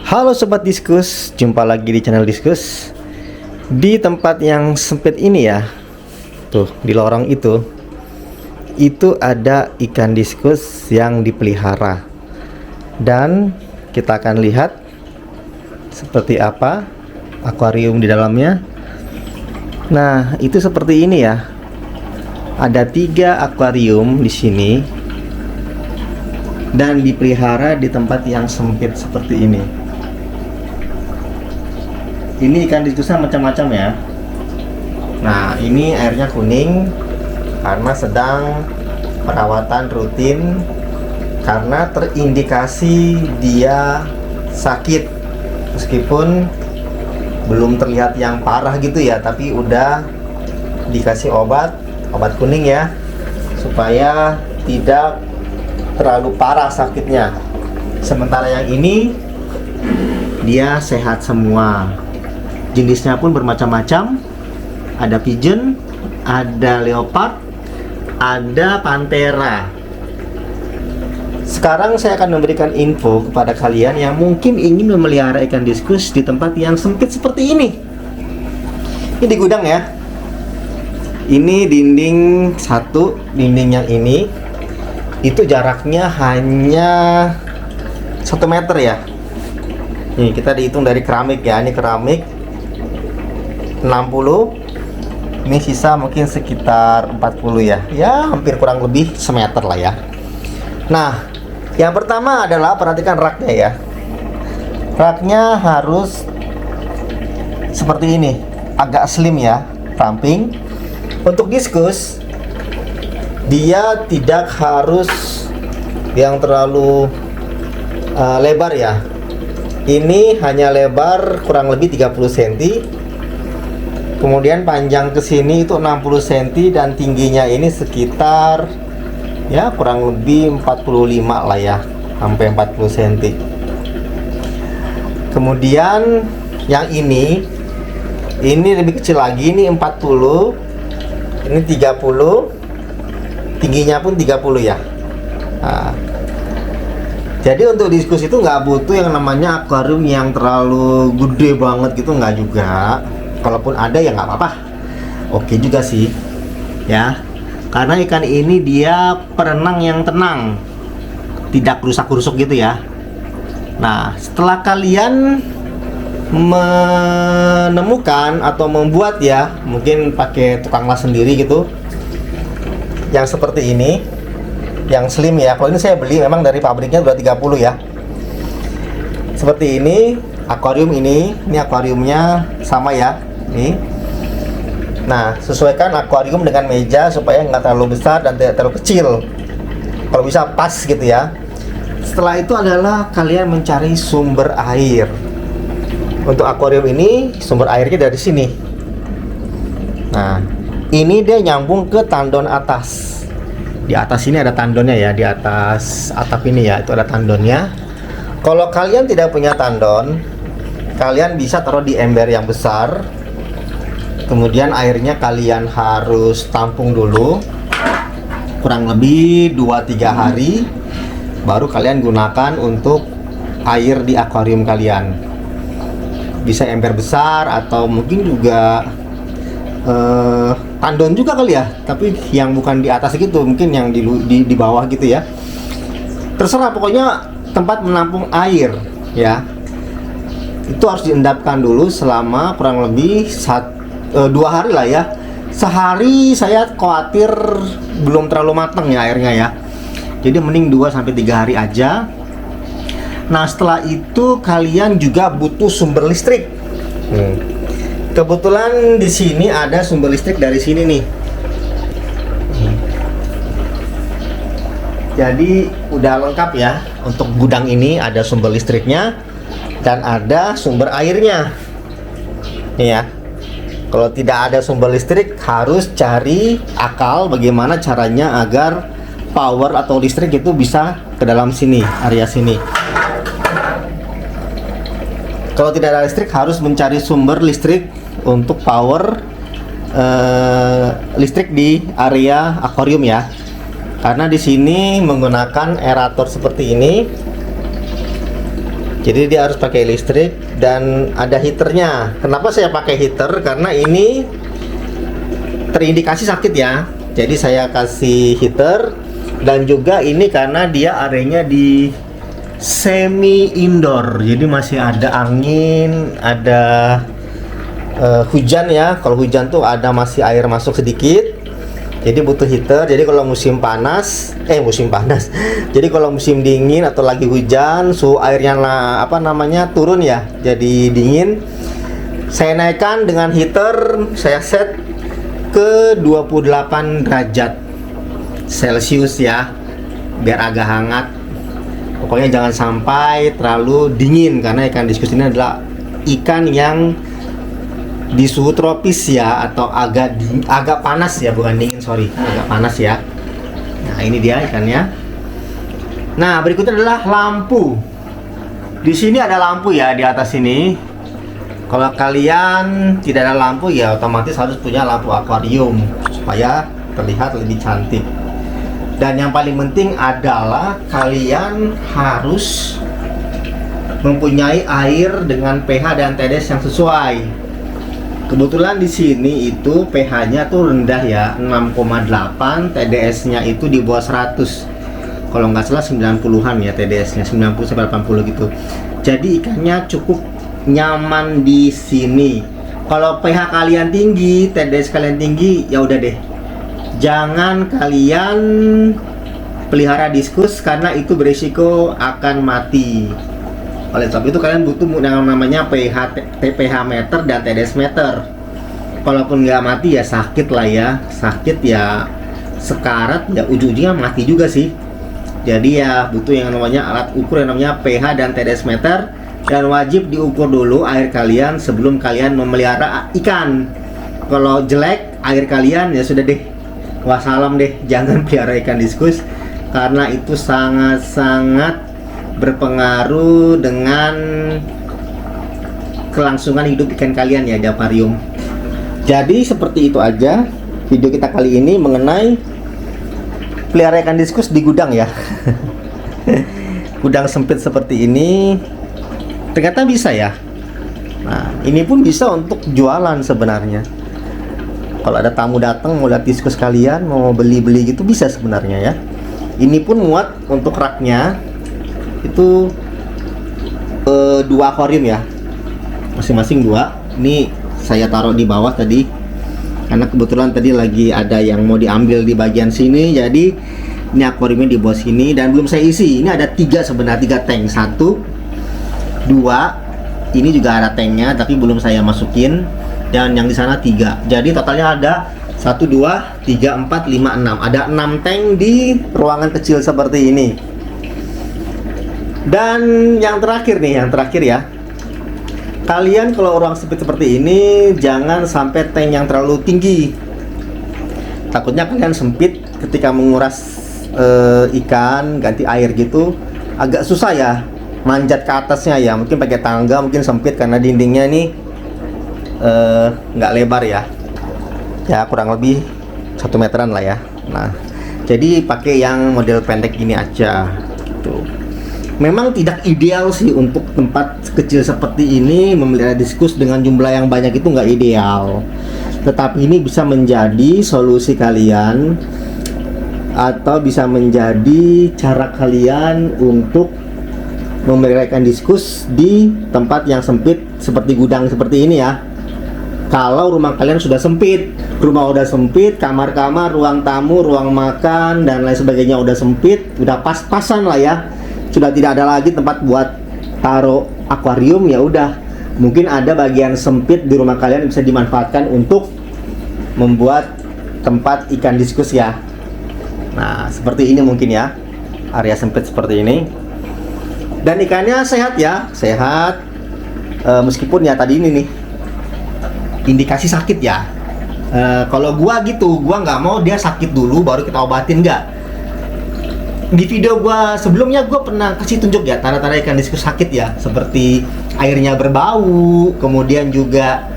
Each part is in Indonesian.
Halo Sobat Diskus, jumpa lagi di channel Diskus. Di tempat yang sempit ini ya, tuh di lorong itu ada ikan diskus yang dipelihara. Dan kita akan lihat seperti apa akuarium di dalamnya. Nah, itu seperti ini ya. Ada 3 akuarium di sini dan dipelihara di tempat yang sempit seperti ini. Ini ikan diskusnya macam-macam ya. Nah, ini airnya kuning karena sedang perawatan rutin, karena terindikasi dia sakit. Meskipun belum terlihat yang parah gitu ya, tapi udah dikasih obat kuning ya, supaya tidak terlalu parah sakitnya. Sementara yang ini dia sehat semua. Jenisnya pun bermacam-macam. Ada pigeon, ada leopard, ada pantera. Sekarang saya akan memberikan info kepada kalian yang mungkin ingin memelihara ikan diskus di tempat yang sempit seperti ini. Ini di gudang ya. Ini dinding satu, dinding yang ini itu jaraknya hanya 1 meter ya. Nih kita dihitung dari keramik ya. Ini keramik 60, ini sisa mungkin sekitar 40 ya. Ya hampir kurang lebih semeter lah ya. Nah, yang pertama adalah perhatikan raknya ya. Raknya harus seperti ini, agak slim ya, ramping. Untuk diskus dia tidak harus yang terlalu lebar ya. Ini hanya lebar kurang lebih 30 cm. Kemudian panjang ke sini itu 60 cm dan tingginya ini sekitar ya kurang lebih 45 lah ya, sampai 40 cm. Kemudian yang ini lebih kecil lagi, ini 40, ini 30, tingginya pun 30 ya. Nah, jadi untuk diskus itu nggak butuh yang namanya akuarium yang terlalu gede banget gitu, nggak juga. Kalaupun ada ya nggak apa-apa, oke juga sih ya, karena ikan ini dia perenang yang tenang, tidak rusak-rusuk gitu ya. Nah, setelah kalian menemukan atau membuat ya, mungkin pakai tukang las sendiri gitu, yang seperti ini, yang slim ya. Kalau ini saya beli memang dari pabriknya udah 30 ya. Seperti ini akuarium ini akuariumnya sama ya. Nih. Nah, sesuaikan akuarium dengan meja supaya nggak terlalu besar dan tidak terlalu kecil. Kalau bisa pas gitu ya. Setelah itu adalah kalian mencari sumber air. Untuk akuarium ini sumber airnya dari sini. Nah, ini dia nyambung ke tandon atas. Di atas ini ada tandonnya ya, di atas atap ini ya, itu ada tandonnya. Kalau kalian tidak punya tandon, kalian bisa taruh di ember yang besar. Kemudian airnya kalian harus tampung dulu kurang lebih 2-3 hari, baru kalian gunakan untuk air di akuarium kalian. Bisa ember besar atau mungkin juga tandon juga kali ya, tapi yang bukan di atas gitu, mungkin yang di bawah gitu ya. Terserah, pokoknya tempat menampung air ya. Itu harus diendapkan dulu selama kurang lebih 2 hari lah ya. Sehari saya khawatir belum terlalu matang ya airnya ya. Jadi mending 2-3 hari aja. Nah, setelah itu kalian juga butuh sumber listrik. Kebetulan di sini ada sumber listrik dari sini nih. Jadi udah lengkap ya. Untuk gudang ini ada sumber listriknya dan ada sumber airnya. Nih ya. Kalau tidak ada sumber listrik, harus cari akal bagaimana caranya agar power atau listrik itu bisa ke dalam sini, area sini. Kalau tidak ada listrik, harus mencari sumber listrik untuk power listrik di area akuarium ya. Karena di sini menggunakan aerator seperti ini. Jadi dia harus pakai listrik dan ada heaternya. Kenapa saya pakai heater? Karena ini terindikasi sakit ya. Jadi saya kasih heater, dan juga ini karena dia areanya di semi indoor. Jadi masih ada angin, ada hujan ya. Kalau hujan tuh ada masih air masuk sedikit. Jadi butuh heater. Jadi kalau musim panas, jadi kalau musim dingin atau lagi hujan, suhu airnya turun ya, jadi dingin. Saya naikkan dengan heater, saya set ke 28 derajat Celcius ya, biar agak hangat. Pokoknya jangan sampai terlalu dingin, karena ikan diskus ini adalah ikan yang di suhu tropis ya, atau agak panas ya, bukan dingin, sorry, agak panas ya. Nah ini dia ikannya. Nah berikutnya adalah lampu. Di sini ada lampu ya, di atas ini. Kalau kalian tidak ada lampu ya otomatis harus punya lampu akuarium supaya terlihat lebih cantik. Dan yang paling penting adalah kalian harus mempunyai air dengan pH dan TDS yang sesuai. Kebetulan di sini itu pH-nya tuh rendah ya, 6,8, TDS-nya itu di bawah 100. Kalau nggak salah 90-an ya TDS-nya, 90 sampai 80 gitu. Jadi ikannya cukup nyaman di sini. Kalau pH kalian tinggi, TDS kalian tinggi, ya udah deh. Jangan kalian pelihara diskus karena itu berisiko akan mati. Oleh sebab itu kalian butuh yang namanya pH meter dan TDS meter. Kalaupun nggak mati ya sakit lah ya, sakit ya sekarat ya, ujung-ujungnya mati juga sih. Jadi ya butuh yang namanya alat ukur yang namanya pH dan TDS meter, dan wajib diukur dulu air kalian sebelum kalian memelihara ikan. Kalau jelek air kalian ya sudah deh, wassalam deh, jangan pelihara ikan diskus karena itu sangat-sangat berpengaruh dengan kelangsungan hidup ikan kalian ya di akuarium. Jadi seperti itu aja video kita kali ini mengenai pelihara ikan diskus di gudang ya. Gudang sempit seperti ini ternyata bisa ya. Nah ini pun bisa untuk jualan sebenarnya. Kalau ada tamu datang mau lihat diskus kalian, mau beli-beli gitu bisa sebenarnya ya. Ini pun muat untuk raknya itu 2 akuarium ya, masing-masing 2. Ini saya taruh di bawah tadi karena kebetulan tadi lagi ada yang mau diambil di bagian sini, jadi ini akuariumnya di bawah sini dan belum saya isi. Ini ada 3 sebenarnya, 3 tank, 1, 2. Ini juga ada tanknya tapi belum saya masukin, dan yang di sana 3. Jadi totalnya ada 1, 2, 3, 4, 5, 6. Ada 6 tank di ruangan kecil seperti ini. Dan yang terakhir ya, kalian kalau ruang sempit seperti ini jangan sampai tank yang terlalu tinggi. Takutnya kalian sempit ketika menguras ikan, ganti air gitu, agak susah ya manjat ke atasnya ya. Mungkin pakai tangga, mungkin sempit karena dindingnya nih nggak lebar ya, kurang lebih 1 meteran lah ya. Nah jadi pakai yang model pendek ini aja gitu. Memang tidak ideal sih untuk tempat kecil seperti ini memelihara diskus dengan jumlah yang banyak, itu nggak ideal. Tetapi ini bisa menjadi solusi kalian atau bisa menjadi cara kalian untuk memelihara ikan diskus di tempat yang sempit seperti gudang seperti ini ya. Kalau rumah kalian sudah sempit, kamar-kamar, ruang tamu, ruang makan dan lain sebagainya udah sempit, udah pas-pasan lah ya, sudah tidak ada lagi tempat buat taruh akuarium, ya udah mungkin ada bagian sempit di rumah kalian bisa dimanfaatkan untuk membuat tempat ikan diskus ya. Nah seperti ini mungkin ya, area sempit seperti ini, dan ikannya sehat ya, meskipun ya tadi ini nih indikasi sakit ya. Kalau gua gitu, gua nggak mau dia sakit dulu baru kita obatin, nggak. Di video gua sebelumnya gua pernah kasih tunjuk ya tanda-tanda ikan diskus sakit ya, seperti airnya berbau, kemudian juga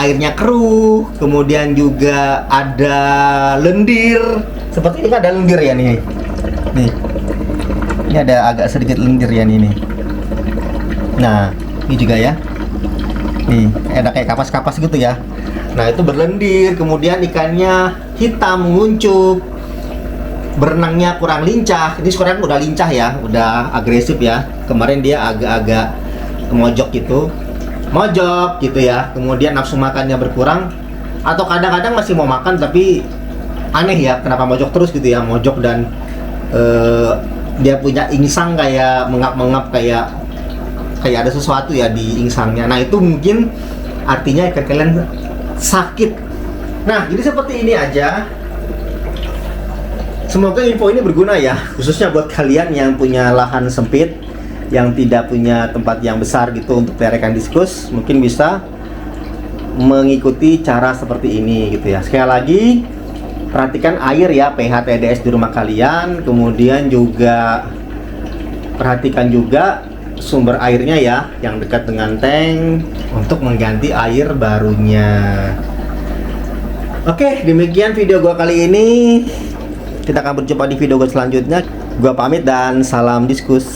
airnya keruh, kemudian juga ada lendir. Seperti ini kan ada lendir ya nih. Nih. Ini ada agak sedikit lendir ya nih. Nah, ini juga ya. Nih, ada kayak kapas-kapas gitu ya. Nah, itu berlendir, kemudian ikannya hitam, menguncup. Berenangnya kurang lincah. Ini sekarang udah lincah ya, udah agresif ya. Kemarin dia agak-agak mojok gitu. Mojok gitu ya. Kemudian nafsu makannya berkurang atau kadang-kadang masih mau makan tapi aneh ya, kenapa mojok terus gitu ya, mojok dan dia punya insang kayak mengap-mengap kayak ada sesuatu ya di insangnya. Nah, itu mungkin artinya ikan kalian sakit. Nah, jadi seperti ini aja. Semoga info ini berguna ya, khususnya buat kalian yang punya lahan sempit, yang tidak punya tempat yang besar gitu untuk pelihara ikan diskus, mungkin bisa mengikuti cara seperti ini gitu ya. Sekali lagi, perhatikan air ya, pH TDS di rumah kalian, kemudian juga perhatikan juga sumber airnya ya, yang dekat dengan tank untuk mengganti air barunya. Oke, demikian video gua kali ini. Kita akan berjumpa di video gua selanjutnya. Gua pamit dan salam diskus.